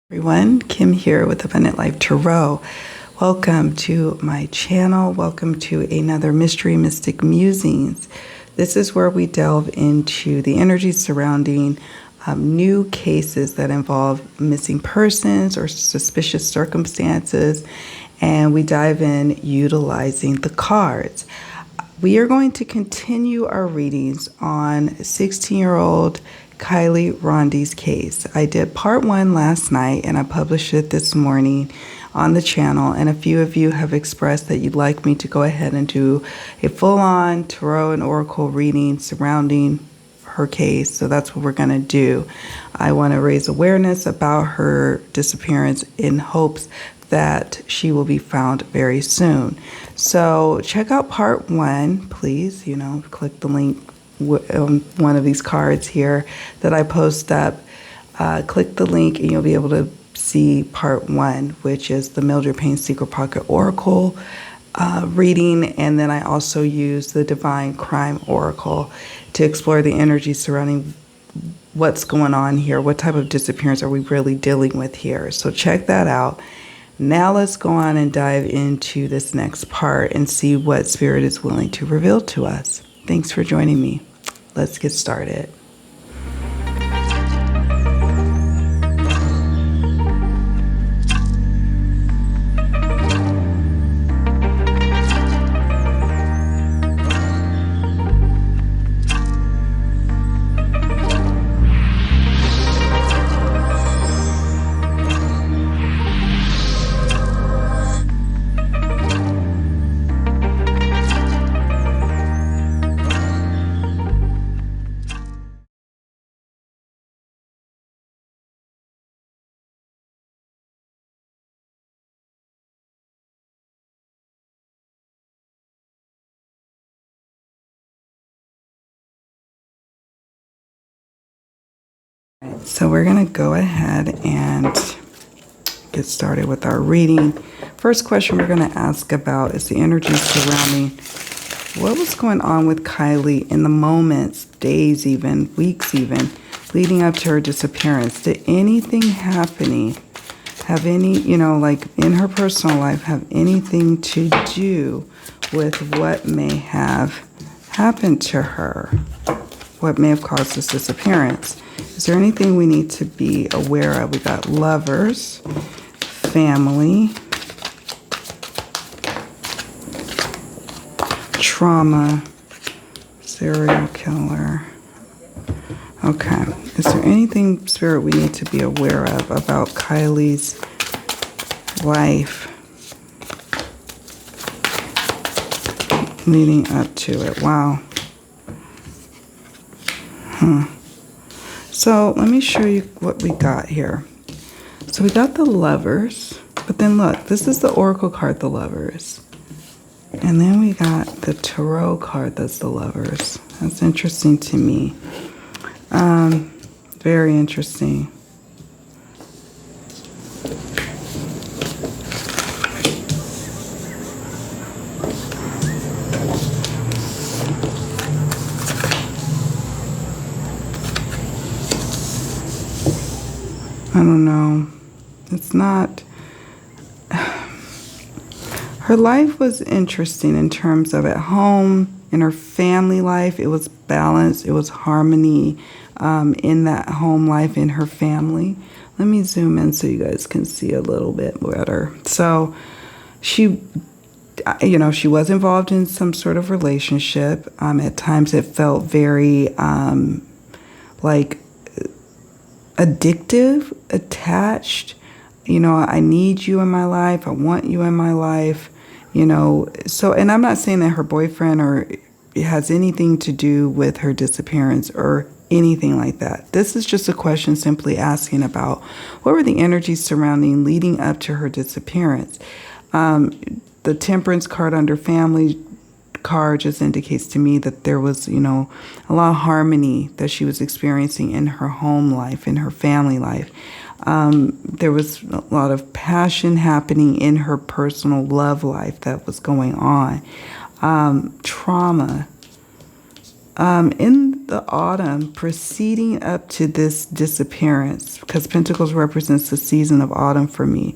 Everyone, Kim here with Abundant Life Tarot. Welcome to my channel. Welcome to another Mystery Mystic Musings. This is where we delve into the energy surrounding new cases that involve missing persons or suspicious circumstances, and we dive in utilizing the cards. We are going to continue our readings on 16-year-old KIELY Rodni's case. I did part 1 last night and I published it this morning on the channel, and a few of you have expressed that you'd like me to go ahead and do a full-on tarot and oracle reading surrounding her case. So that's what we're going to do. I want to raise awareness about her disappearance in hopes that she will be found very soon. So check out part 1, please. Click the link one of these cards here that I post up. Click the link and you'll be able to see part 1, which is the Mildred Payne Secret Pocket Oracle reading, and then I also use the Divine Crime Oracle to explore the energy surrounding what's going on here. What type of disappearance are we really dealing with here? So check that out. Now let's go on and dive into this next part and see what Spirit is willing to reveal to us. Thanks for joining me. Let's get started. So we're going to go ahead and get started with our reading. First question we're going to ask about is the energy surrounding what was going on with KIELY in the moments, days even, weeks even, leading up to her disappearance. Did anything happening have any, like in her personal life, have anything to do with what may have happened to her? What may have caused this disappearance? Is there anything we need to be aware of? We got lovers, family, trauma, serial killer. Okay. Is there anything, Spirit, we need to be aware of about KIELY's life leading up to it? Wow. So let me show you what we got here. So we got the lovers, but then look, this is the oracle card, the lovers. And then we got the tarot card, that's the lovers. That's interesting to me. Very interesting. I don't know. It's not. Her life was interesting in terms of at home, in her family life. It was balance. It was harmony in that home life, in her family. Let me zoom in so you guys can see a little bit better. So she was involved in some sort of relationship. At times it felt very like addictive, attached. I need you in my life. I want you in my life. So, and I'm not saying that her boyfriend or it has anything to do with her disappearance or anything like that. This is just a question simply asking about what were the energies surrounding leading up to her disappearance. The Temperance card under family card just indicates to me that there was, a lot of harmony that she was experiencing in her home life, in her family life. There was a lot of passion happening in her personal love life that was going on. Trauma. In the autumn preceding up to this disappearance, because Pentacles represents the season of autumn for me,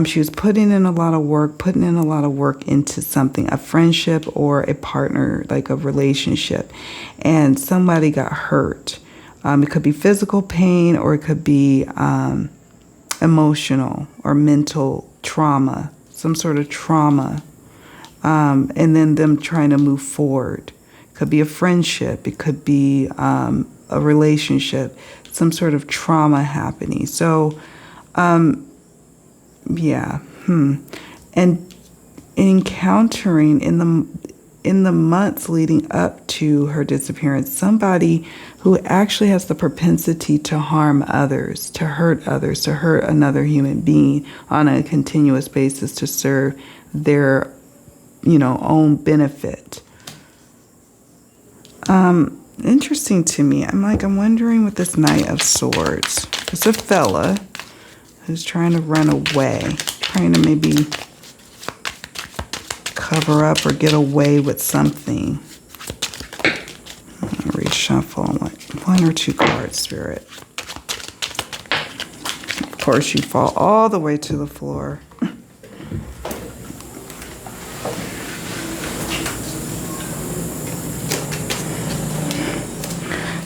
she was putting in a lot of work into something, a friendship or a partner, like a relationship, and somebody got hurt. It could be physical pain, or it could be emotional or mental trauma, some sort of trauma, and then them trying to move forward. It could be a friendship, it could be a relationship, some sort of trauma happening. So, yeah, and encountering in the months leading up to her disappearance, somebody who actually has the propensity to harm others, to hurt another human being on a continuous basis to serve their, own benefit. Interesting to me. I'm wondering with this Knight of Swords. It's a fella who's trying to run away, trying to maybe cover up or get away with something. Reshuffle one or two cards, Spirit. Of course, you fall all the way to the floor.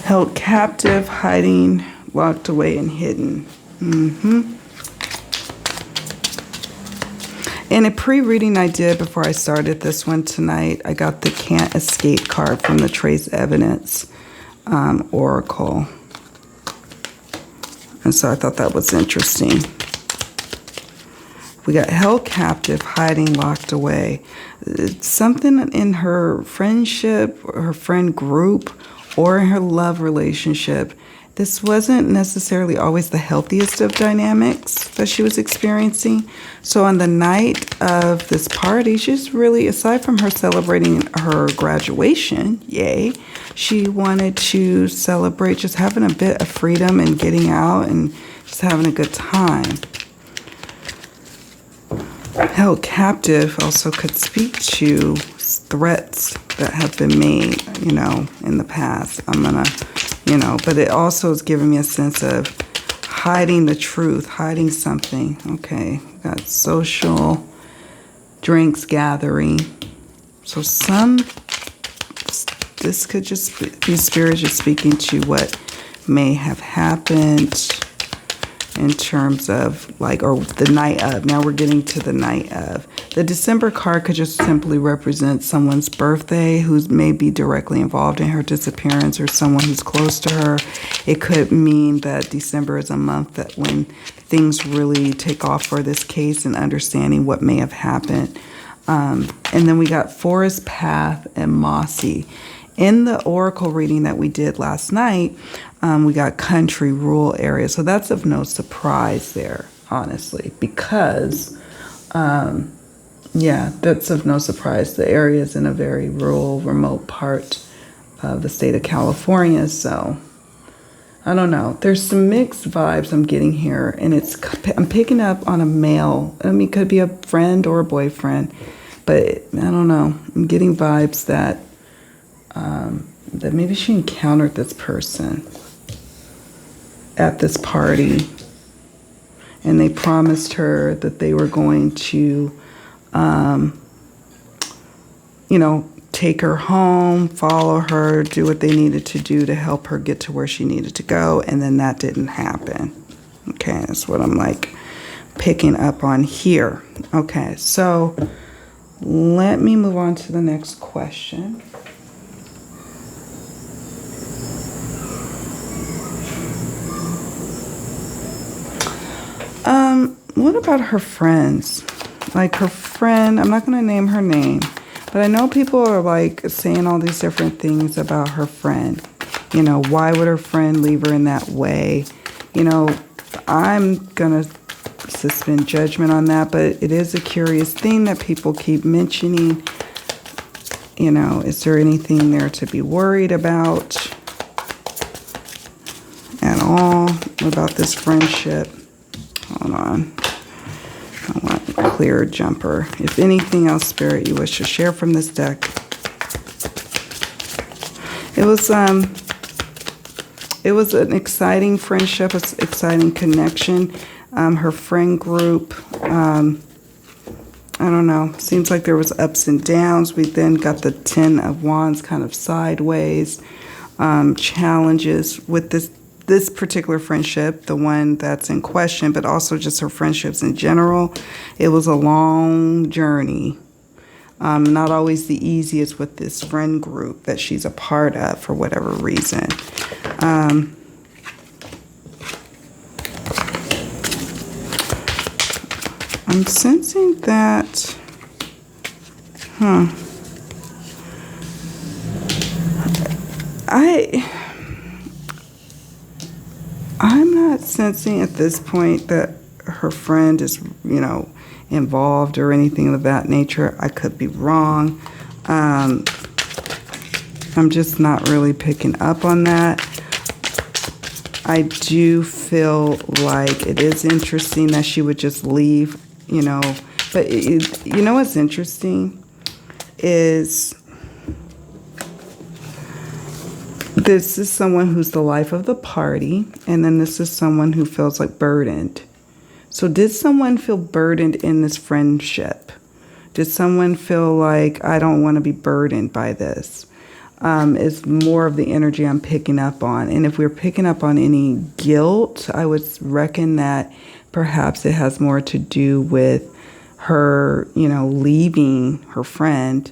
Held captive, hiding, locked away, and hidden. In a pre-reading I did before I started this one tonight, I got the Can't Escape card from the Trace Evidence Oracle. And so I thought that was interesting. We got held captive, hiding, locked away. It's something in her friendship, or her friend group, or in her love relationship. This wasn't necessarily always the healthiest of dynamics that she was experiencing. So on the night of this party, she's really, aside from her celebrating her graduation, yay, she wanted to celebrate just having a bit of freedom and getting out and just having a good time. Held captive also could speak to threats that have been made, in the past. But it also is giving me a sense of hiding the truth, hiding something. Okay, got social, drinks gathering. So this could just be Spirit just speaking to what may have happened in terms of or the night of. Now we're getting to the night of. The December card could just simply represent someone's birthday who may be directly involved in her disappearance, or someone who's close to her. It could mean that December is a month that when things really take off for this case and understanding what may have happened. And then we got Forest Path and Mossy. In the oracle reading that we did last night, we got country, rural area. So that's of no surprise there, honestly, because, that's of no surprise. The area is in a very rural, remote part of the state of California. So I don't know. There's some mixed vibes I'm getting here, and I'm picking up on a male. It could be a friend or a boyfriend, but I don't know. I'm getting vibes that maybe she encountered this person at this party, and they promised her that they were going to, take her home, follow her, do what they needed to do to help her get to where she needed to go, and then that didn't happen. Okay, that's what I'm picking up on here. Okay, so let me move on to the next question. What about her friends? Her friend, I'm not going to name her name, but I know people are saying all these different things about her friend. Why would her friend leave her in that way? I'm going to suspend judgment on that, but it is a curious thing that people keep mentioning. Is there anything there to be worried about at all about this friendship? Hold on. I want a clear jumper. If anything else, Spirit, you wish to share from this deck. It was an exciting friendship, an exciting connection. Her friend group, I don't know, seems like there was ups and downs. We then got the 10 of Wands kind of sideways, challenges with this particular friendship, the one that's in question, but also just her friendships in general. It was a long journey. Not always the easiest with this friend group that she's a part of for whatever reason. I'm sensing that, I'm not sensing at this point that her friend is, involved or anything of that nature. I could be wrong. I'm just not really picking up on that. I do feel like it is interesting that she would just leave, but what's interesting is this is someone who's the life of the party, and then this is someone who feels like burdened. So did someone feel burdened in this friendship? Did someone feel like, I don't want to be burdened by this? Is more of the energy I'm picking up on. And if we're picking up on any guilt, I would reckon that perhaps it has more to do with her, leaving her friend.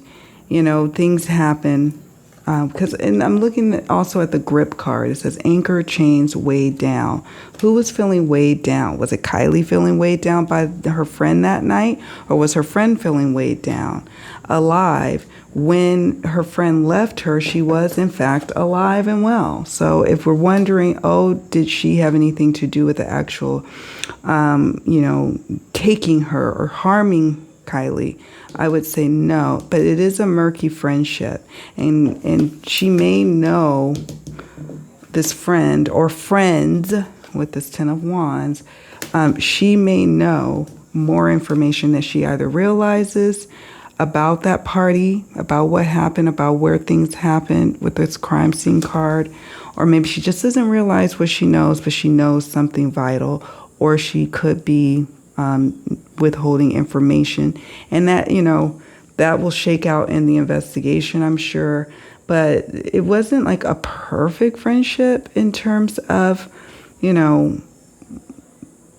Things happen. And I'm looking also at the grip card. It says anchor chains weighed down. Who was feeling weighed down? Was it Kylie feeling weighed down by her friend that night? Or was her friend feeling weighed down? Alive. When her friend left her, she was in fact alive and well. So if we're wondering, did she have anything to do with the actual, taking her or harming Kylie? I would say no, but it is a murky friendship, and she may know this friend or friends with this 10 of Wands. She may know more information that she either realizes about that party, about what happened, about where things happened with this crime scene card, or maybe she just doesn't realize what she knows, but she knows something vital, or she could be withholding information, and that that will shake out in the investigation, I'm sure. But it wasn't like a perfect friendship in terms of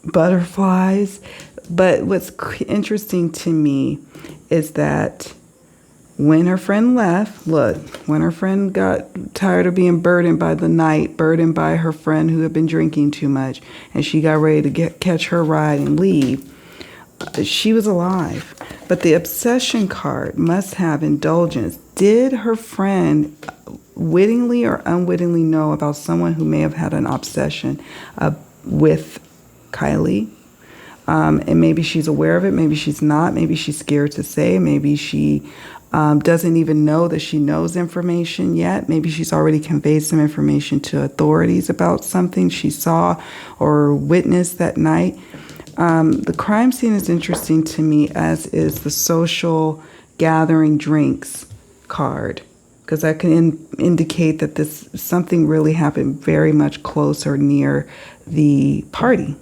butterflies. But what's interesting to me is that when her friend left, when her friend got tired of being burdened by the night, burdened by her friend who had been drinking too much, and she got ready to catch her ride and leave, she was alive. But the obsession card must have indulgence. Did her friend wittingly or unwittingly know about someone who may have had an obsession with Kylie? And maybe she's aware of it, maybe she's not, maybe she's scared to say, maybe she doesn't even know that she knows information yet. Maybe she's already conveyed some information to authorities about something she saw or witnessed that night. The crime scene is interesting to me, as is the social gathering drinks card, because that can indicate that something really happened very much close or near the party.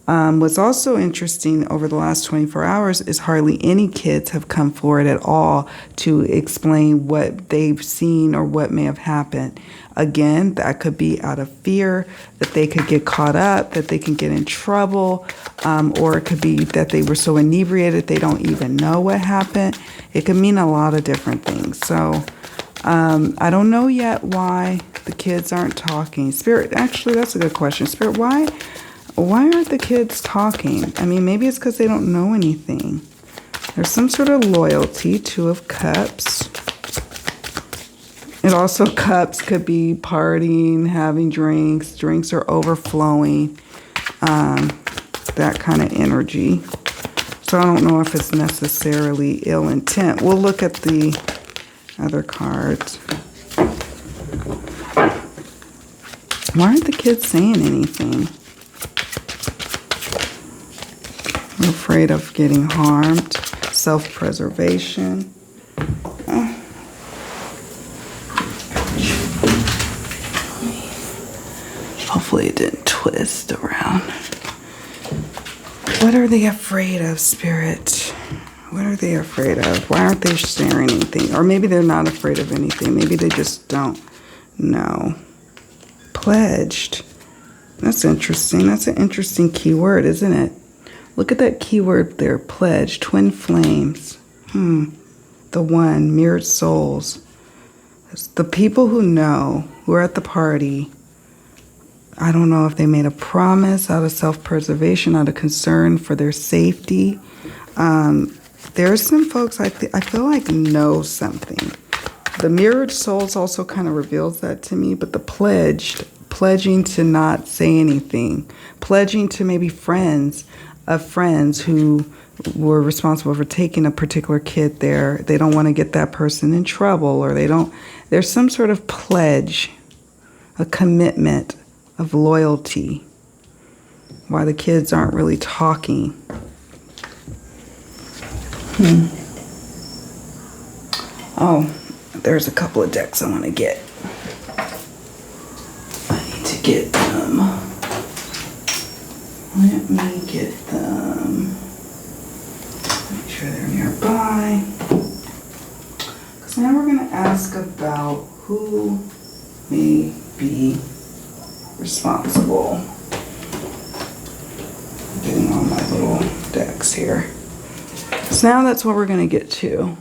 What's also interesting over the last 24 hours is hardly any kids have come forward at all to explain what they've seen or what may have happened. Again, that could be out of fear that they could get caught up, that they can get in trouble, or it could be that they were so inebriated they don't even know what happened. It could mean a lot of different things. So I don't know yet why the kids aren't talking. Spirit, actually, that's a good question. Spirit, why aren't the kids talking? I mean, maybe it's because they don't know anything. There's some sort of loyalty. 2 of Cups. It also, cups could be partying, having drinks. Drinks are overflowing. That kind of energy. So I don't know if it's necessarily ill intent. We'll look at the other cards. Why aren't the kids saying anything? I'm afraid of getting harmed. Self-preservation. Hopefully it didn't twist around. What are they afraid of, Spirit? What are they afraid of? Why aren't they sharing anything? Or maybe they're not afraid of anything. Maybe they just don't know. Pledged. That's interesting. That's an interesting keyword, isn't it? Look at that keyword there. Pledge. Twin flames. The one. Mirrored souls. The people who know, who are at the party, I don't know if they made a promise out of self-preservation, out of concern for their safety. There's some folks I feel like know something. The mirrored souls also kind of reveals that to me, but the pledging to not say anything, pledging to maybe friends who were responsible for taking a particular kid there. They don't want to get that person in trouble, or there's some sort of pledge, a commitment of loyalty, while the kids aren't really talking. Oh, there's a couple of decks I want to get. I need to get them. Let me get them. Make sure they're nearby. Because now we're going to ask about who may be responsible. I'm getting all my little decks here. So now that's what we're going to get to.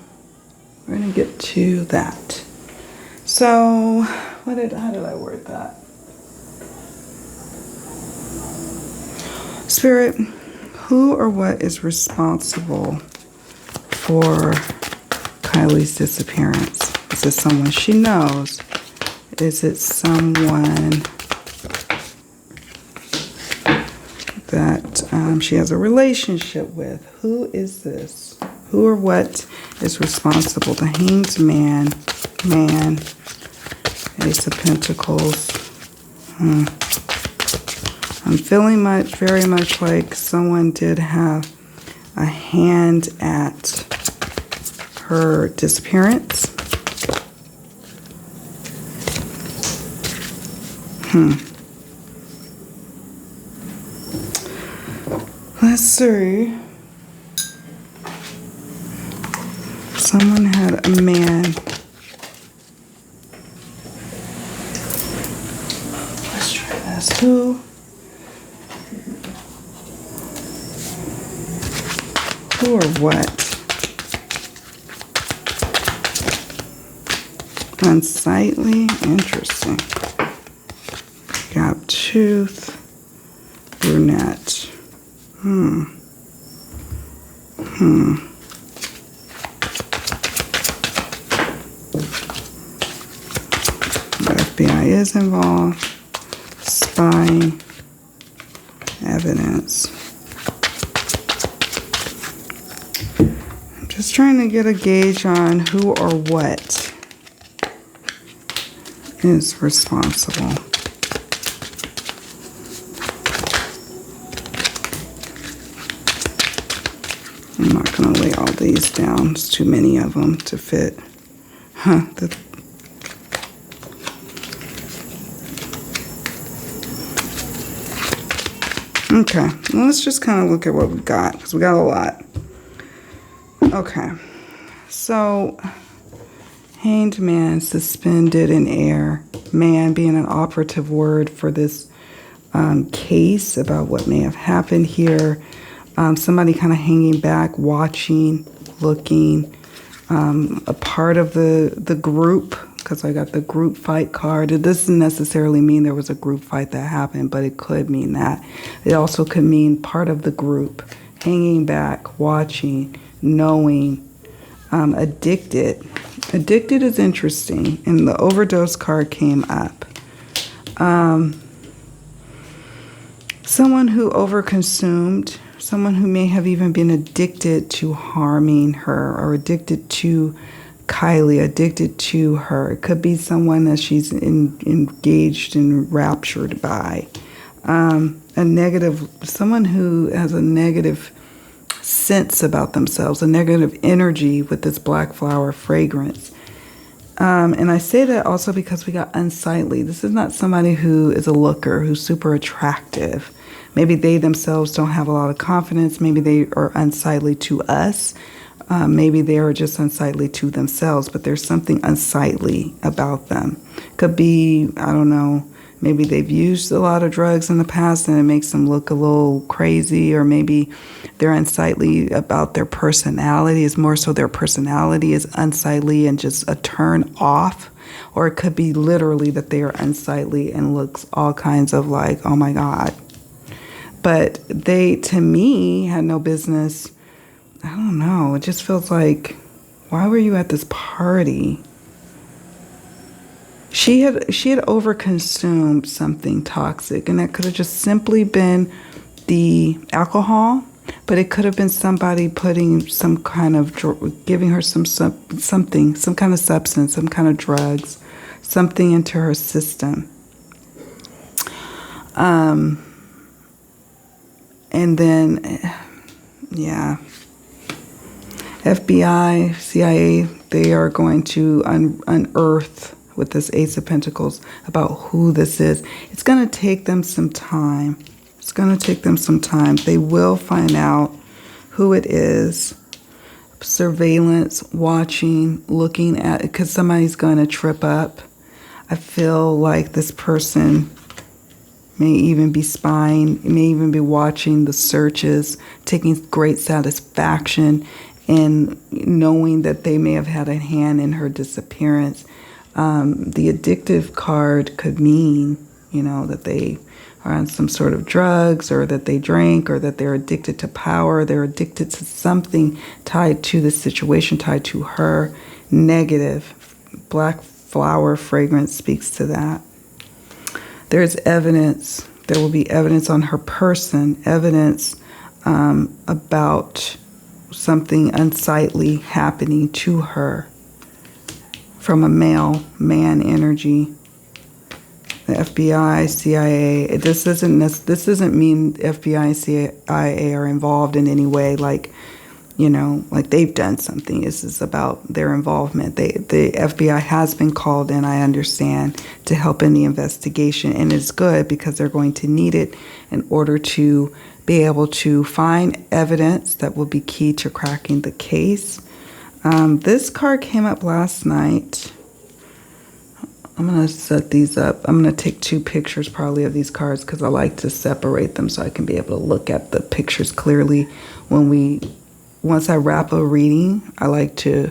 We're going to get to that. So, how did I word that? Spirit, who or what is responsible for Kylie's disappearance? Is it someone she knows? Is it someone that she has a relationship with? Who is this? Who or what is responsible? The Hanged Man, Ace of Pentacles. I'm feeling very much like someone did have a hand at her disappearance. Let's see. Someone had a man. Let's try this. Who or what? Unsightly. Interesting. Gap tooth. Brunette. The FBI is involved. Spying. Evidence. I'm just trying to get a gauge on who or what is responsible. I'm not going to lay all these down. There's too many of them to fit. Okay, well, let's just kind of look at what we got, because we got a lot. Okay, so Hanged Man, suspended in air. Man being an operative word for this case about what may have happened here. Somebody kind of hanging back, watching, looking, a part of the group, because I got the group fight card. It doesn't necessarily mean there was a group fight that happened, but it could mean that. It also could mean part of the group, hanging back, watching, knowing, addicted. Addicted is interesting, and the overdose card came up. Someone who overconsumed, someone who may have even been addicted to harming her, or addicted to Kylie, addicted to her. It could be someone that she's engaged and raptured by. Someone who has a negative sense about themselves, a negative energy with this black flower fragrance. And I say that also because we got unsightly. This is not somebody who is a looker, who's super attractive. Maybe they themselves don't have a lot of confidence. Maybe they are unsightly to us. Maybe they are just unsightly to themselves, but there's something unsightly about them. Could be, I don't know, maybe they've used a lot of drugs in the past and it makes them look a little crazy, or maybe they're unsightly about their personality. It's more so their personality is unsightly and just a turn off. Or it could be literally that they are unsightly and looks all kinds of like, oh my God. But they, to me, had no business. I don't know. It just feels like, why were you at this party? She had overconsumed something toxic, and that could have just simply been the alcohol, but it could have been somebody putting some kind of, giving her something, some kind of substance, some kind of drugs, something into her system. And then, yeah, FBI, CIA, they are going to unearth with this Ace of Pentacles about who this is. It's going to take them some time. It's going to take them some time. They will find out who it is. Surveillance, watching, looking at it, because somebody's going to trip up. I feel like this person may even be spying, may even be watching the searches, taking great satisfaction in knowing that they may have had a hand in her disappearance. The addictive card could mean, you know, that they are on some sort of drugs, or that they drink, or that they're addicted to power. They're addicted to something tied to the situation, tied to her. Negative. Black flower fragrance speaks to that. There's evidence. There will be evidence on her person, evidence about something unsightly happening to her from a man energy. The FBI, CIA. This doesn't mean FBI and CIA are involved in any way. Like, you know, like they've done something. This is about their involvement. The FBI has been called in, I understand, to help in the investigation. And it's good because they're going to need it in order to be able to find evidence that will be key to cracking the case. This card came up last night. I'm going to set these up. I'm going to take 2 pictures probably of these cards because I like to separate them so I can be able to look at the pictures clearly once I wrap a reading. I like to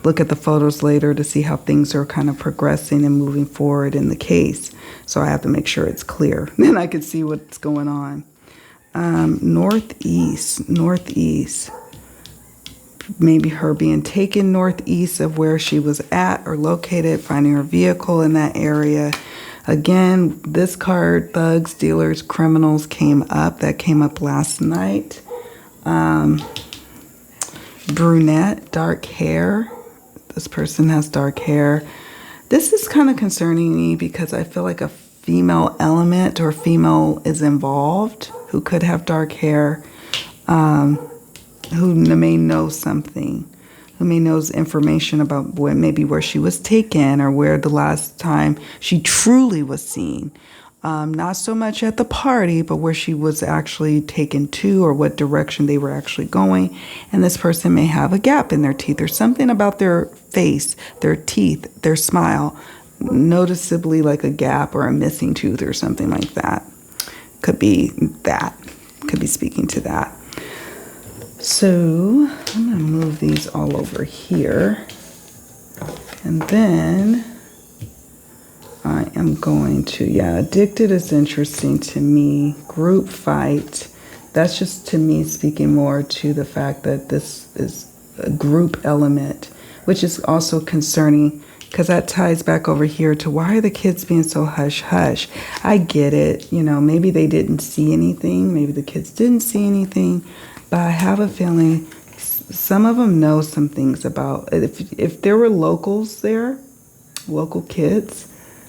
look at the photos later to see how things are kind of progressing and moving forward in the case. So I have to make sure it's clear. Then I can see what's going on. Northeast. Maybe her being taken northeast of where she was at or located, finding her vehicle in that area. Again, this card, thugs, dealers, criminals, came up. That came up last night. Brunette, dark hair. This person has dark hair. This is kind of concerning me because I feel like a female element or female is involved who could have dark hair, who may know something, who may knows information about maybe where she was taken or where the last time she truly was seen. Not so much at the party, but where she was actually taken to or what direction they were actually going. And this person may have a gap in their teeth or something about their face, their teeth, their smile, noticeably like a gap or a missing tooth or something like that. Could be that. Could be speaking to that. So I'm going to move these all over here. And then I am going to, addicted is interesting to me. Group fight. That's just to me speaking more to the fact that this is a group element, which is also concerning because that ties back over here to why are the kids being so hush-hush? I get it. You know, maybe they didn't see anything. Maybe the kids didn't see anything. But I have a feeling some of them know some things about, if there were locals there, local kids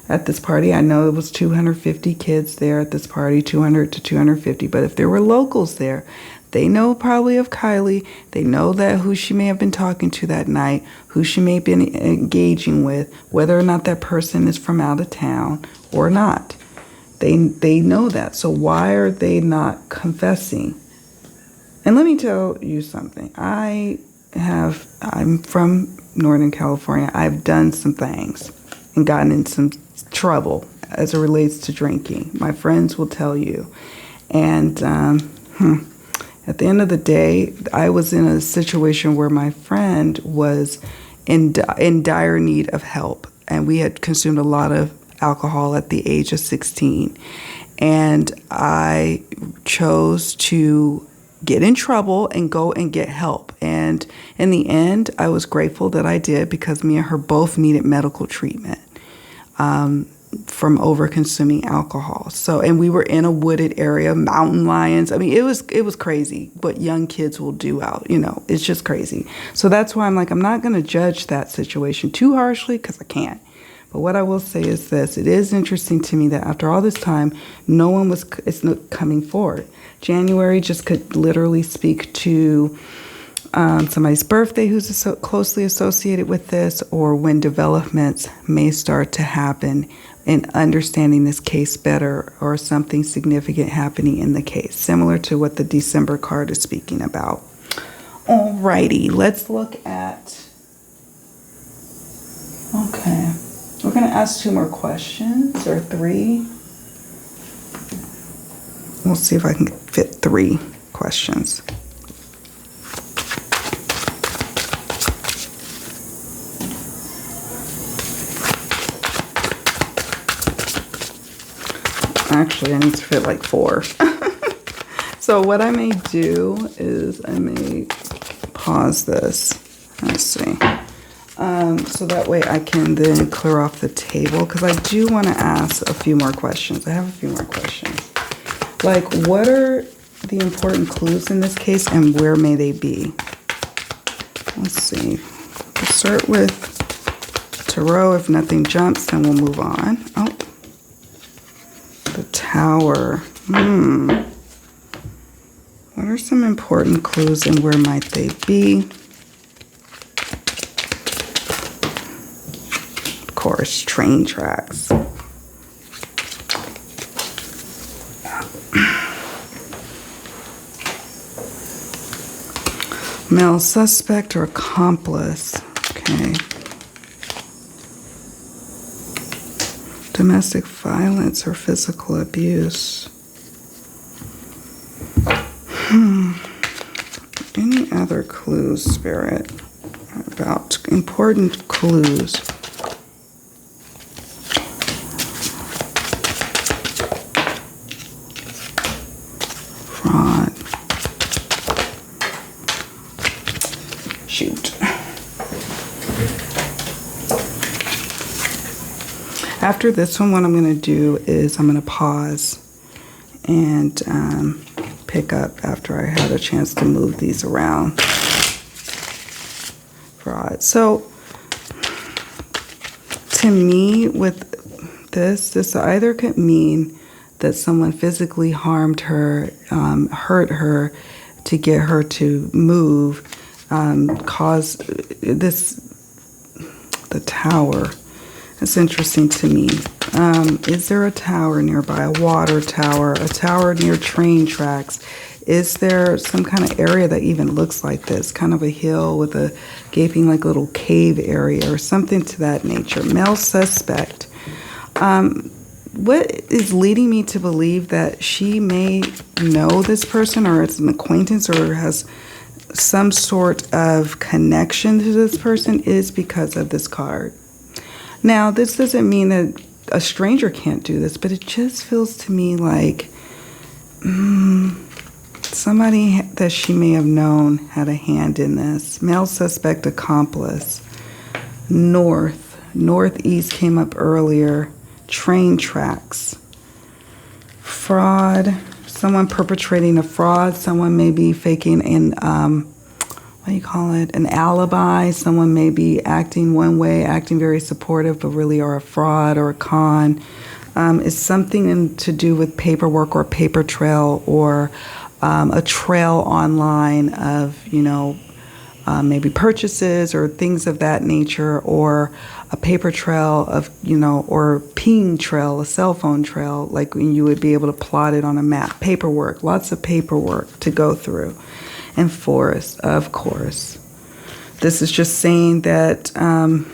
at this party, I know it was 250 kids there at this party, 200 to 250. But if there were locals there, They know probably of Kylie. They know that who she may have been talking to that night, who she may have been engaging with, whether or not that person is from out of town or not. They know that. So why are they not confessing? And let me tell you something. I'm from Northern California. I've done some things and gotten in some trouble as it relates to drinking. My friends will tell you. And at the end of the day, I was in a situation where my friend was in dire need of help. And we had consumed a lot of alcohol at the age of 16. And I chose to get in trouble and go and get help. And in the end, I was grateful that I did, because me and her both needed medical treatment from over-consuming alcohol. So, and we were in a wooded area, mountain lions. I mean, it was crazy what young kids will do out, it's just crazy. So that's why I'm like, I'm not going to judge that situation too harshly, because I can't. But what I will say is this: it is interesting to me that after all this time, no one is coming forward. January just could literally speak to somebody's birthday who's closely associated with this, or when developments may start to happen in understanding this case better, or something significant happening in the case, similar to what the December card is speaking about. Alrighty, let's look at, okay, we're going to ask 2 more questions, or 3. We'll see if I can fit 3 questions. Actually, I need to fit like 4. So what I may do is I may pause this. Let's see. So that way I can then clear off the table, because I do want to ask a few more questions. I have a few more questions. Like, what are the important clues in this case, and where may they be? Let's see. We'll start with tarot. If nothing jumps, then we'll move on. Oh, the Tower. What are some important clues, and where might they be? Of course, train tracks. Male suspect or accomplice. Okay. Domestic violence or physical abuse. Any other clues, Spirit, about important clues? Fraud. Shoot. After this one, what I'm going to do is I'm going to pause and pick up after I had a chance to move these around. Fraud. So, to me, with this either could mean that someone physically harmed her, hurt her to get her to move, cause this, the Tower. That's interesting to me. Is there a tower nearby, a water tower, a tower near train tracks? Is there some kind of area that even looks like this, kind of a hill with a gaping like little cave area or something to that nature? Male suspect. What is leading me to believe that she may know this person, or it's an acquaintance, or has some sort of connection to this person, is because of this card. Now, this doesn't mean that a stranger can't do this, but it just feels to me like somebody that she may have known had a hand in this. Male suspect, accomplice. Northeast came up earlier. Train tracks. Fraud. Someone perpetrating a fraud. Someone may be faking what do you call it? An alibi. Someone may be acting one way, acting very supportive, but really are a fraud or a con. It's something to do with paperwork or paper trail, or a trail online of, you know, maybe purchases or things of that nature, or a paper trail of, you know, or ping trail, a cell phone trail, like when you would be able to plot it on a map. Paperwork, lots of paperwork to go through. And forest, of course. This is just saying that I'm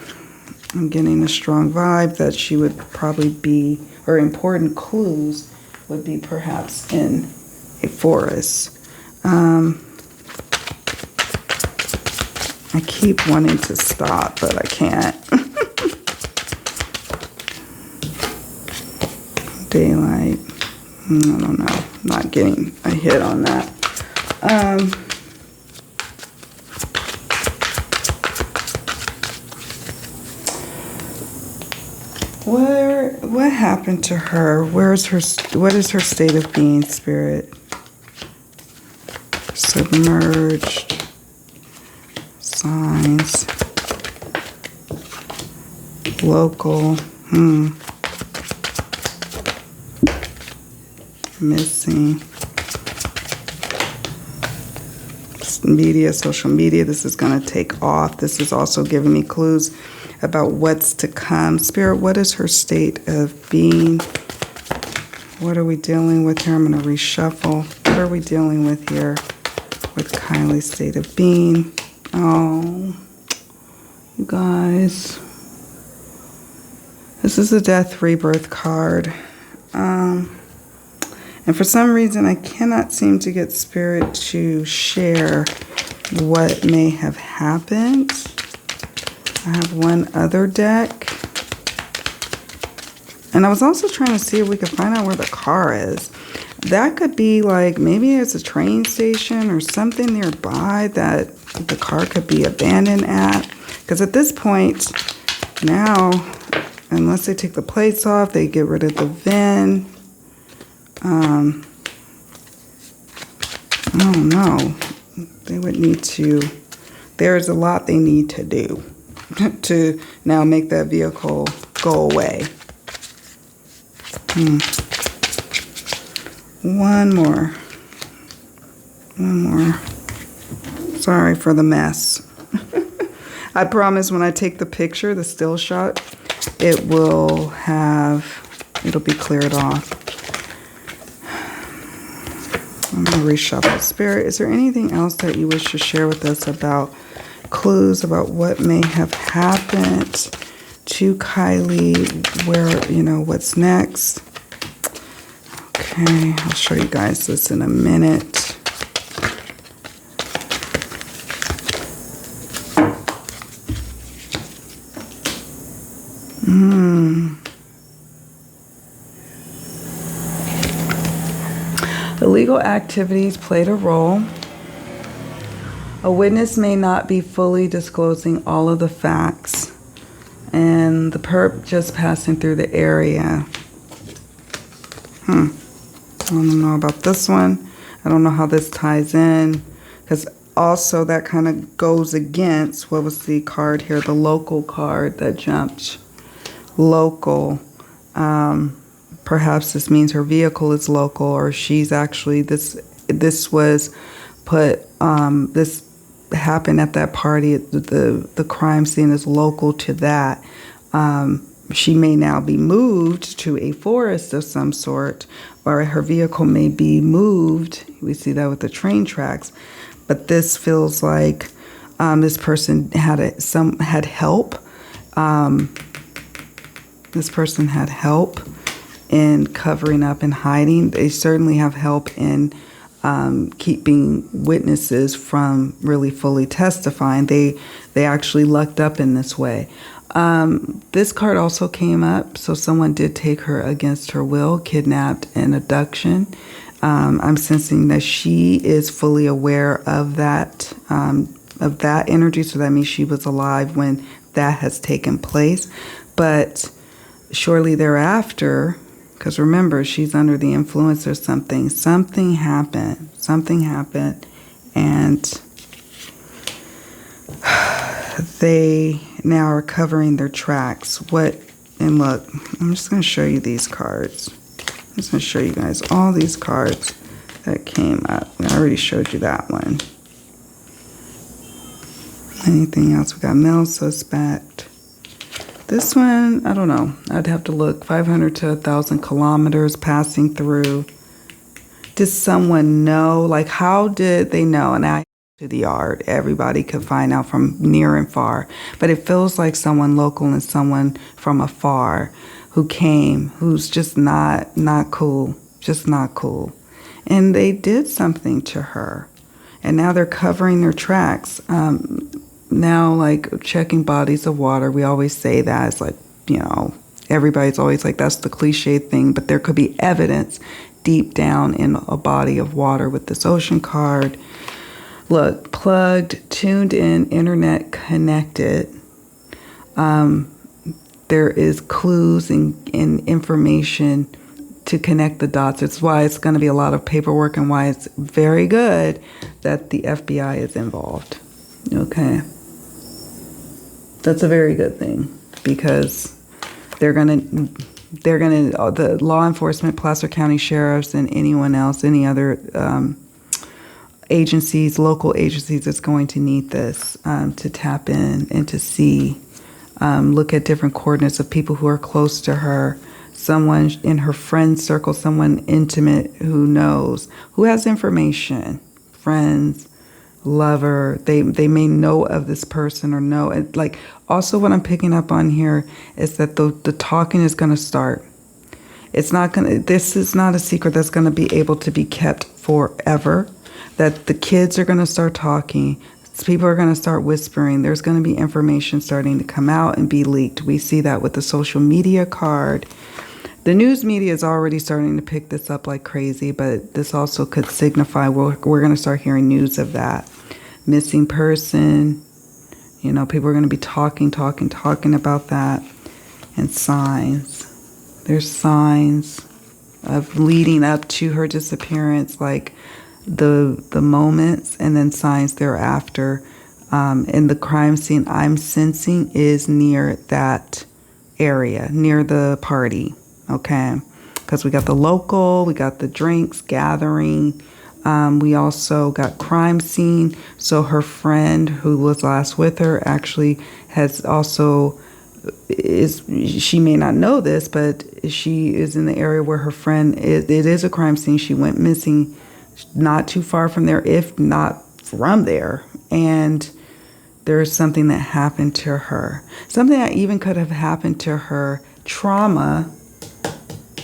getting a strong vibe that she would probably be, or important clues would be perhaps in a forest. I keep wanting to stop, but I can't. Daylight. I don't know. Not getting a hit on that. What happened to her? What is her state of being, Spirit? Submerged. Signs. Local. Missing. Media, social media. This is going to take off. This is also giving me clues about what's to come. Spirit, what is her state of being? What are we dealing with here? I'm going to reshuffle. What are we dealing with here with Kylie's state of being? Oh, you guys. This is a death rebirth card. And for some reason, I cannot seem to get Spirit to share what may have happened. I have one other deck. And I was also trying to see if we could find out where the car is. That could be like, maybe it's a train station or something nearby that the car could be abandoned at. Because at this point, now, unless they take the plates off, they get rid of the VIN. I don't know. They would need to, there's a lot they need to do to now make that vehicle go away. One more. Sorry for the mess. I promise when I take the picture, the still shot, it'll be cleared off. I'm going to reshuffle. Spirit, is there anything else that you wish to share with us about clues about what may have happened to Kylie? Where, you know, what's next? Okay, I'll show you guys this in a minute. Illegal activities played a role. A witness may not be fully disclosing all of the facts, and the perp just passing through the area. I don't know about this one. I don't know how this ties in, because also that kind of goes against, what was the card here? The local card that jumped. Local. Perhaps this means her vehicle is local, or she's actually, this was put, this happened at that party. The crime scene is local to that. She may now be moved to a forest of some sort, or her vehicle may be moved. We see that with the train tracks. But this feels like this person had help. This person had help in covering up and hiding. They certainly have help in keeping witnesses from really fully testifying. They actually lucked up in this way. This card also came up, so someone did take her against her will, kidnapped, and abduction. I'm sensing that she is fully aware of that energy, so that means she was alive when that has taken place. But shortly thereafter, because remember, she's under the influence of something. Something happened, and they now are covering their tracks. And look, I'm just going to show you these cards. I'm just going to show you guys all these cards that came up. I already showed you that one. Anything else? We got male suspect. This one, I don't know. I'd have to look. 500 to 1,000 kilometers passing through. Did someone know? Like, how did they know? And I to the yard. Everybody could find out from near and far. But it feels like someone local and someone from afar who came, who's just not cool. Just not cool. And they did something to her. And now they're covering their tracks. Now, like, checking bodies of water, we always say that. It's like, you know, everybody's always like, that's the cliche thing. But there could be evidence deep down in a body of water with this ocean card. Look, plugged, tuned in, internet connected. There is clues and information to connect the dots. It's why it's going to be a lot of paperwork and why it's very good that the FBI is involved. Okay. That's a very good thing because the law enforcement, Placer County sheriffs, and anyone else, any other agencies, local agencies, is going to need this to tap in and to see, look at different coordinates of people who are close to her, someone in her friend circle, someone intimate who knows, who has information, friends, lover. They may know of this person or know it. Like, also what I'm picking up on here is that the talking is going to start. It's not going to, this is not a secret that's going to be able to be kept forever. That the kids are going to start talking. People are going to start whispering. There's going to be information starting to come out and be leaked. We see that with the social media card. The news media is already starting to pick this up like crazy, but this also could signify we're going to start hearing news of that. Missing person. You know, people are going to be talking about that. And signs. There's signs of leading up to her disappearance, like the moments, and then signs thereafter. And the crime scene I'm sensing is near that area, near the party. Okay, because we got the local, we got the drinks gathering. We also got crime scene. So her friend who was last with her actually has also she may not know this, but she is in the area where her friend is. It is a crime scene. She went missing not too far from there, if not from there. And there's something that happened to her. Something that even could have happened to her, trauma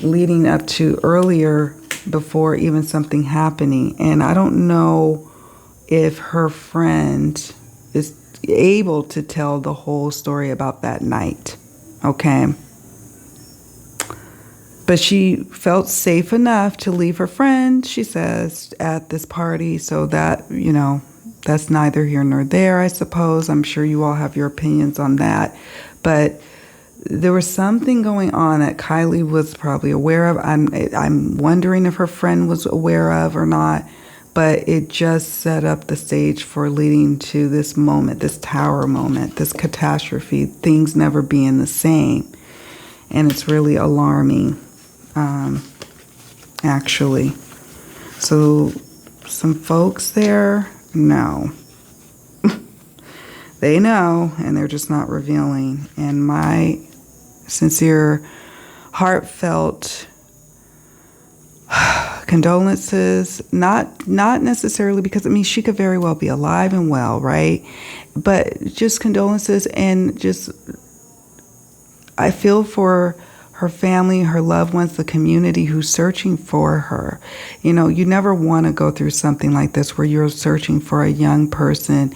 leading up to earlier before even something happening. And I don't know if her friend is able to tell the whole story about that night. Okay. But she felt safe enough to leave her friend, she says, at this party. So that, you know, that's neither here nor there, I suppose. I'm sure you all have your opinions on that. But there was something going on that Kylie was probably aware of. I'm wondering if her friend was aware of or not. But it just set up the stage for leading to this moment, this tower moment, this catastrophe, things never being the same. And it's really alarming, actually. So some folks there know. They know, and they're just not revealing. And my sincere, heartfelt condolences, not necessarily because, I mean, she could very well be alive and well, right? But just condolences, and just, I feel for her family, her loved ones, the community who's searching for her. You know, you never want to go through something like this where you're searching for a young person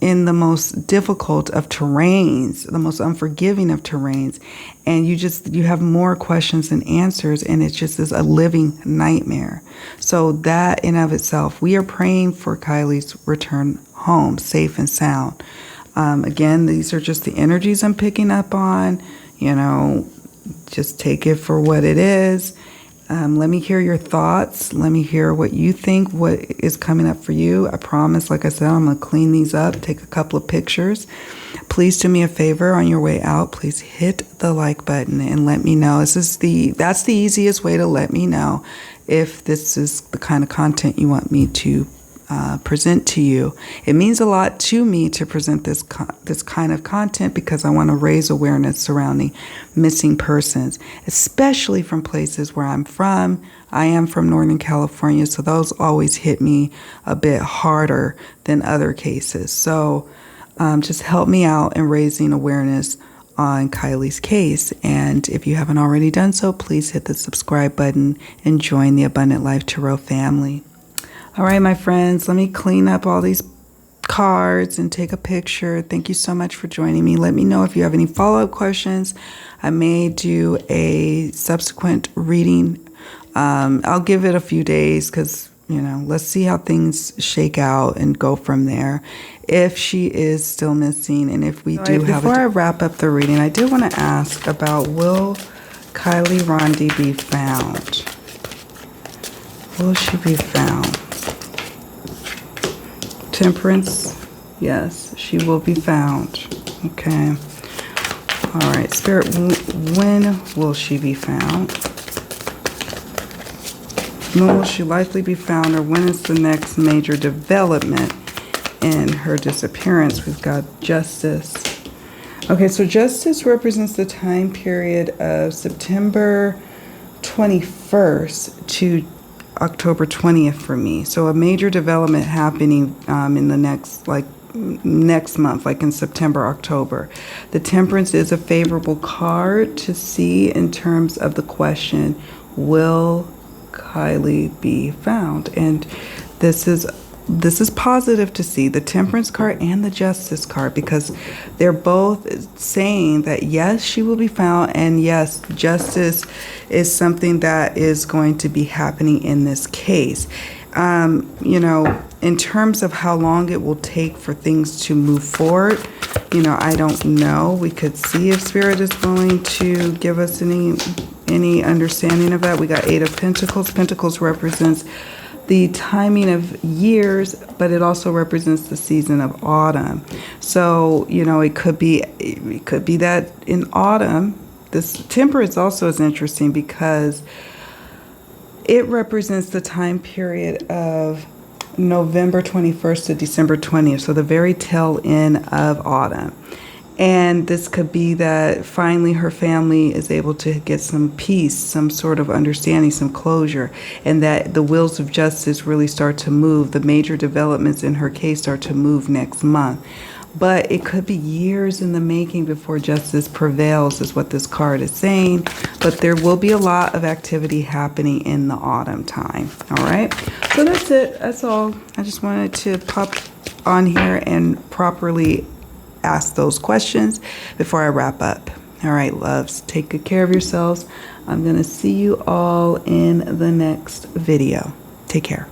in the most difficult of terrains, the most unforgiving of terrains. And you have more questions than answers, and it just is a living nightmare. So that in of itself, we are praying for Kylie's return home, safe and sound. Again, these are just the energies I'm picking up on. You know, just take it for what it is. Let me hear your thoughts. Let me hear what you think, what is coming up for you. I promise, like I said, I'm going to clean these up, take a couple of pictures. Please do me a favor on your way out. Please hit the like button and let me know. That's the easiest way to let me know if this is the kind of content you want me to present to you. It means a lot to me to present this kind of content because I want to raise awareness surrounding missing persons, especially from places where I'm from. I am from Northern California, so those always hit me a bit harder than other cases. So just help me out in raising awareness on Kylie's case. And if you haven't already done so, please hit the subscribe button and join the Abundant Life Tarot family. All right, my friends, let me clean up all these cards and take a picture. Thank you so much for joining me. Let me know if you have any follow-up questions. I may do a subsequent reading. I'll give it a few days because, let's see how things shake out and go from there. If she is still missing and if we do have... Before I wrap up the reading, I did want to ask about, will Kylie Rodni be found? Will she be found? Temperance, yes, she will be found. Okay. All right, Spirit, when will she be found? When will she likely be found, or when is the next major development in her disappearance? We've got Justice. Okay, so Justice represents the time period of September 21st to October 20th for me. So a major development happening in the next month, like in September, October. The Temperance is a favorable card to see in terms of the question, will Kylie be found? And this is positive to see, the Temperance card and the Justice card, because they're both saying that yes, she will be found, and yes, justice is something that is going to be happening in this case. In terms of how long it will take for things to move forward, I don't know. We could see if Spirit is willing to give us any understanding of that. We got Eight of Pentacles. Pentacles represents the timing of years, but it also represents the season of autumn. So, it could be that in autumn, this Temperance also is interesting because it represents the time period of November 21st to December 20th, so the very tail end of autumn. And this could be that finally her family is able to get some peace, some sort of understanding, some closure, and that the wheels of justice really start to move. The major developments in her case start to move next month. But it could be years in the making before justice prevails, is what this card is saying. But there will be a lot of activity happening in the autumn time. All right. So that's it. That's all. I just wanted to pop on here and properly ask those questions before I wrap up. All right, loves. Take good care of yourselves. I'm going to see you all in the next video. Take care.